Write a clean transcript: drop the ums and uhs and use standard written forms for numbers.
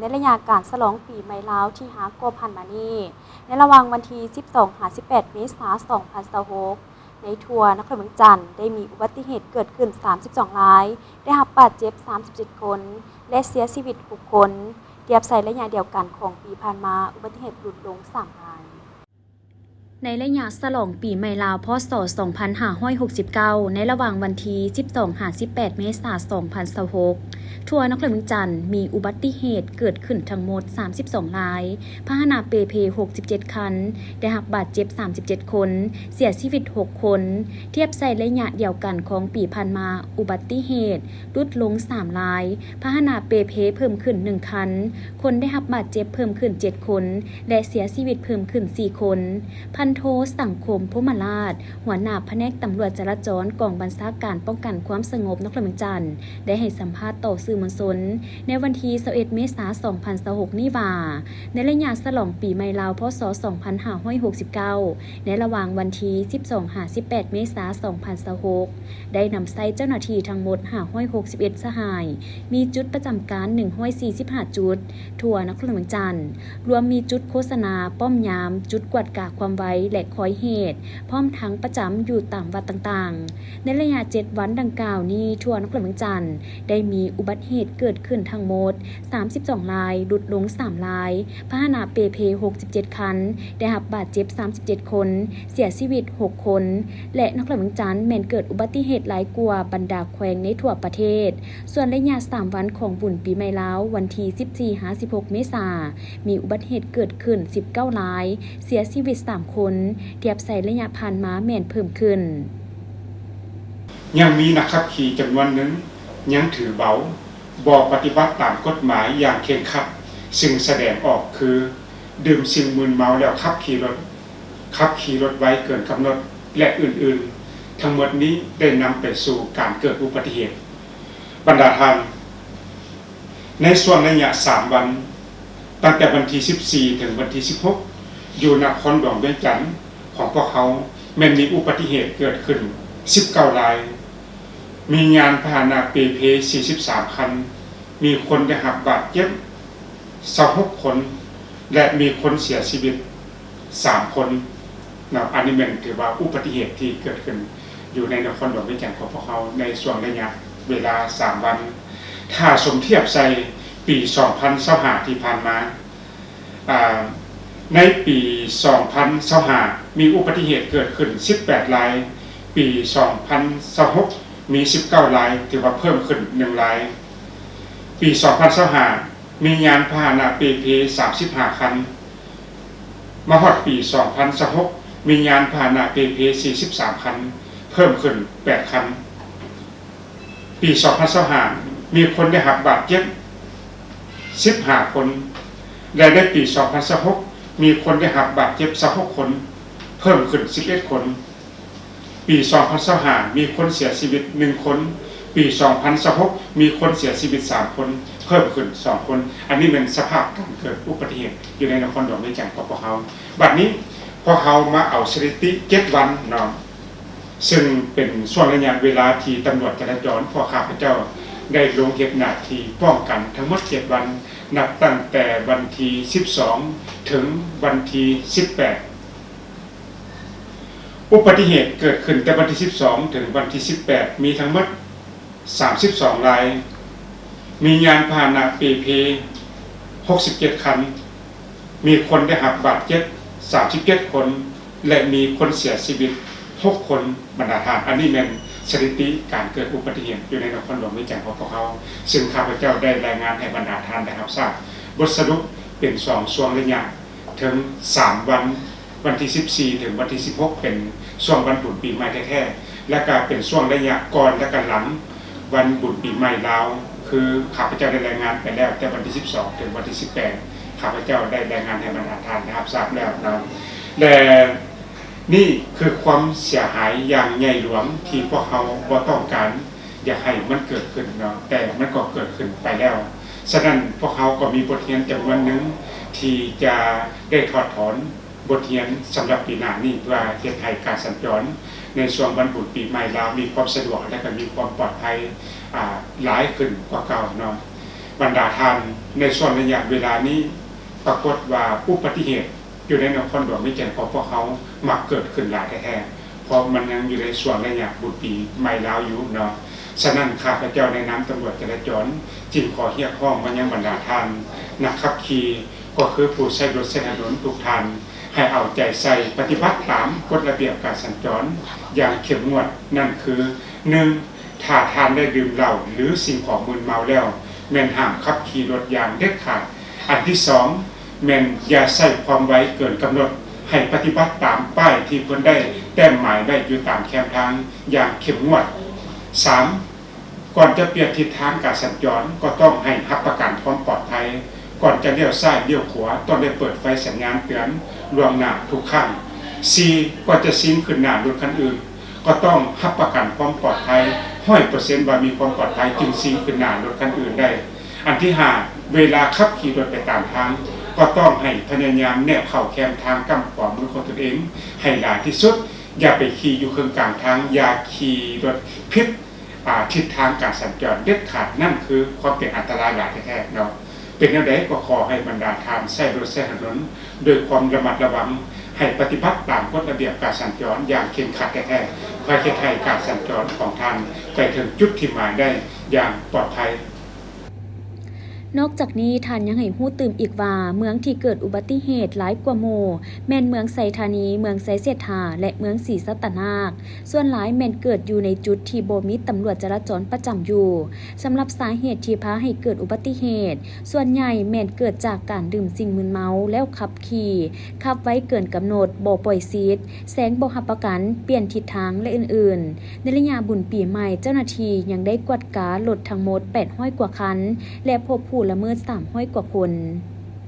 ในระยะการฉลองปีใหม่ลาวที่ฮากผ่านมานี้ในระหว่างวันที่ 12-18 เมษายน 2026 ในทัวร์นครเมืองจันทร์ได้มีอุบัติเหตุเกิดขึ้น 32 ราย ได้รับบาดเจ็บ 37 คน และเสียชีวิต 6 คนเทียบใส่ระยะเดียวกันของปีผ่านมาอุบัติเหตุลดลง 3 รายในระยะฉลองปีใหม่ลาวพ.ศ. 2569 ในระหว่างวันที่ 12-18 เมษายน 2026 ทัวร์นครเมืองจันทร์มีอุบัติเหตุเกิดขึ้นทั้งหมด 32 ราย พาหนะเปเพ 67 คัน ได้รับบาดเจ็บ 37 คน เสียชีวิต 6 คน เทียบใส่ระยะเดียวกันของปีผ่านมาอุบัติเหตุลดลง 3 ราย พาหนะเปเพเพิ่มขึ้น 1 คัน คนได้รับบาดเจ็บเพิ่มขึ้น 7 คน และเสียชีวิตเพิ่มขึ้น 4 คนพันโทสังคมพุมราชหัวหน้าแผนกตำรวจจราจรกองบัญชาการป้องกันความสงบนครเมืองจันทร์ได้ให้สัมภาษณ์ต่อสื่อมวลชนในวันที่ 21 เมษายน 2026 นี้ว่าในระยะฉลองปีใหม่ลาวพ.ศ. 2569 ในระหว่างวันที่ 12-18 เมษายน 2026 ได้นำใส่เจ้าหน้าที่ทั้งหมด 561 สหายมีจุดประจำการ145 จุดทั่วนครเมืองจันทร์รวมมีจุดโฆษณาป้อมยามจุดกวดกาความไว้และคอยเหตุพร้อมทั้งประจำอยู่ตามวัดต่างๆในระยะ 7 วันดังกล่าวนี้ทั่วนครเมืองจันทร์ได้มีอุบัติเหตุเกิดขึ้นทั้งหมด 32 รายลดลง 3 รายพาหนะเปเพ 67 คันได้รับบาดเจ็บ 37 คน เสียชีวิต 6 คน และนครเมืองจันทร์แม้นเกิดอุบัติเหตุหลายกว่าบรรดาแขวงในทั่วประเทศส่วนระยะ 3 วันของบุญปีใหม่ลาววันที่ 14-16 เมษายนมีอุบัติเหตุเกิดขึ้น 19 รายเสียชีวิต 3 คนเทียบใส่ระยะผ่านมาแม่นเพิ่มขึ้นยังมีนักขับขี่จำนวนหนึ่งยังถือเบาบ่ปฏิบัติตามกฎหมายอย่างเคร่งครัดซึ่งแสดงออกคือดื่มสิ่งมึนเมาแล้วขับขี่รถไวเกินกำหนดและอื่นๆทั้งหมดนี้ได้นำไปสู่การเกิดอุบัติเหตุบรรดาท่านในช่วงระยะ 3 วันตั้งแต่วันที่ 14 ถึงวันที่ 16 อยู่นครหลวงเวียงจันทน์ของพวกเขาแม้นมีอุบัติเหตุเกิดขึ้น 19 รายมียานพาหนะเปเพ 43 คันมีคนได้รับบาดเจ็บ 26 คนและมีคนเสียชีวิต 3 คนนะอันนี้เป็นถือว่าอุบัติเหตุที่เกิดขึ้นอยู่ในนครหลวงเวียงจันทน์ของพวกเขาในช่วงระยะเวลา 3 วันถ้าสมเทียบใส่ปี 2025 ที่ผ่านมาในปี 2025 มีอุบัติเหตุเกิดขึ้น 18 รายปี 2026 มี 19 รายถือว่าเพิ่มขึ้น 1 รายปี 2025 มียานพาหนะเปเพ 35 คันมาฮอดปี 2026 มียานพาหนะเปเพ 43 คันเพิ่มขึ้น 8 คันปี 2025 มีคนได้รับบาดเจ็บ 15 คนและในปี 2026 มีคนได้รับบาดเจ็บ 16 คนเพิ่มขึ้น 11 คนปี 2025 มีคนเสียชีวิต 1 คนปี 2026 มีคนเสียชีวิต 3 คนเพิ่มขึ้น 2 คนอันนี้เป็นสภาพการเกิดอุบัติเหตุอยู่ในนครหลวงเวียงจันทน์ของพวกเขาบัดนี้พวกเขามาเอาสถิติ 7 วันเนาะซึ่งเป็นช่วงระยะเวลาที่ตำรวจจราจรพวกข้าพเจ้าได้ลงเฮ็ดหน้าที่ป้องกันทั้งหมด 7 วันนับตั้งแต่วันที่ 12 ถึงวันที่ 18 อุบัติเหตุเกิดขึ้นแต่วันที่ 12 ถึงวันที่ 18 มีทั้งหมด 32 รายมียานพาหนะเปเพ 67 คันมีคนได้รับบาดเจ็บ 37 คนและมีคนเสียชีวิต 6 คนบรรดาท่านอันนี้เป็นสถิติการเกิดอุบัติเหตุอยู่ในนครหลวงเวียงจันทน์ของพวกเขาซึ่งข้าพเจ้าได้รายงานให้บรรดาท่านได้รับทราบบทสรุปเป็น2ช่วงระยะถึง 3 วันที่ 14 ถึงวันที่ 16 เป็นช่วงวันบุญปีใหม่แท้ๆและก็เป็นช่วงระยะก่อนและก็หลังวันบุญปีใหม่ลาวคือข้าพเจ้าได้รายงานไปแล้วแต่วันที่ 12 ถึงวันที่ 18 ข้าพเจ้าได้รายงานให้บรรดาท่านได้รับทราบแล้วนะและนี่คือความเสียหายอย่างใหญ่หลวงที่พวกเขาบ่ต้องการอยากให้มันเกิดขึ้นเนาะแต่มันก็เกิดขึ้นไปแล้วฉะนั้นพวกเขาก็มีบทเรียนจำนวนหนึ่งที่จะได้ถอดถอนบทเรียนสำหรับปีหน้านี้เพื่อเฮ็ดให้การสัญจรในช่วงวันบุญปีใหม่ลาวมีความสะดวกและก็มีความปลอดภัยหลายขึ้นกว่าเก่าเนาะบรรดาท่าน ในส่วนระยะเวลานี้ปรากฏว่าอุบัติเหตุอยู่ในนครหลวงไม่แจ้งของพวกเขามักเกิดขึ้นหลายแท้ๆเพราะมันยังอยู่ในส่วนระยะบุตรปีใหม่ลาวอยู่เนาะฉะนั้นข้าพเจ้าในน้ำตำรวจจราจรจึงขอเรียกร้องมายังบรรดาท่านนักขับขี่ก็คือผู้ใช้รถใช้ถนนทุกท่านให้เอาใจใส่ปฏิบัติตามกฎระเบียบการสัญจรอย่างเข้มงวดนั่นคือ 1. ถ้าทานได้ดื่มเหล้าหรือสิ่งของมึนเมาแล้วแม่นห้ามขับขี่รถอย่างเด็ดขาดอันที่ 2. แม่นอย่าใส่ความไวเกินกำหนดให้ปฏิบัติตามป้ายที่เพิ่นได้แต้มหมายไว้อยู่ตามแคมทางอย่างเข้มงวด 3. ก่อนจะเปลี่ยนทิศทางการสัญจรก็ต้องให้รับประกันความปลอดภัยก่อนจะเลี้ยวซ้ายเลี้ยวขวาต้องได้เปิดไฟสัญญาณเตือนล่วงหน้าทุกครั้ง 4. ก่อนจะซิ้งขึ้นหน้ารถคันอื่นก็ต้องรับประกันความปลอดภัย 100% ว่ามีความปลอดภัยจึงซิ้งขึ้นหน้ารถคันอื่นได้อันที่ 5. เวลาขับขี่รถไปตามทางก็ต้องให้พยายามแนบเข้าแคมทางกำขวามือของตนเองให้หลายที่สุดอย่าไปขี่อยู่เครื่องกลางทางอย่าขี่รถผิดทิศทางการสัญจรเด็ดขาดนั่นคือความเป็นอันตรายหลายแท้ๆเนาะเป็นแนวใดก็ขอให้บรรดาท่านใช้รถใช้ถนนโดยความระมัดระวังให้ปฏิบัติตามกฎระเบียบการสัญจรอย่างเข้มขัดแท้ๆเพื่อให้การสัญจรของท่านไปถึงจุดที่หมายได้อย่างปลอดภัยนอกจากนี้ท่านยังให้ฮู้ตื่มอีกว่าเมืองที่เกิดอุบัติเหตุหลายกว่าหมู่แม่นเมืองไสธานีเมืองไสเสถาและเมืองศรีสัตนาคส่วนหลายแม่นเกิดอยู่ในจุดที่บ่มีตำรวจจราจรประจำอยู่สำหรับสาเหตุที่พาให้เกิดอุบัติเหตุส่วนใหญ่แม่นเกิดจากการดื่มสิ่งมึนเมาแล้วขับขี่ขับไว้เกินกำหนดบ่ปล่อยซีทแสงบ่รับประกันเปลี่ยนทิศทางและอื่นๆในระยะบุญปีใหม่เจ้าหน้าที่ยังได้กวดการถทั้งหมด800กว่าคันและพบผู้ละเมิด300กว่าคน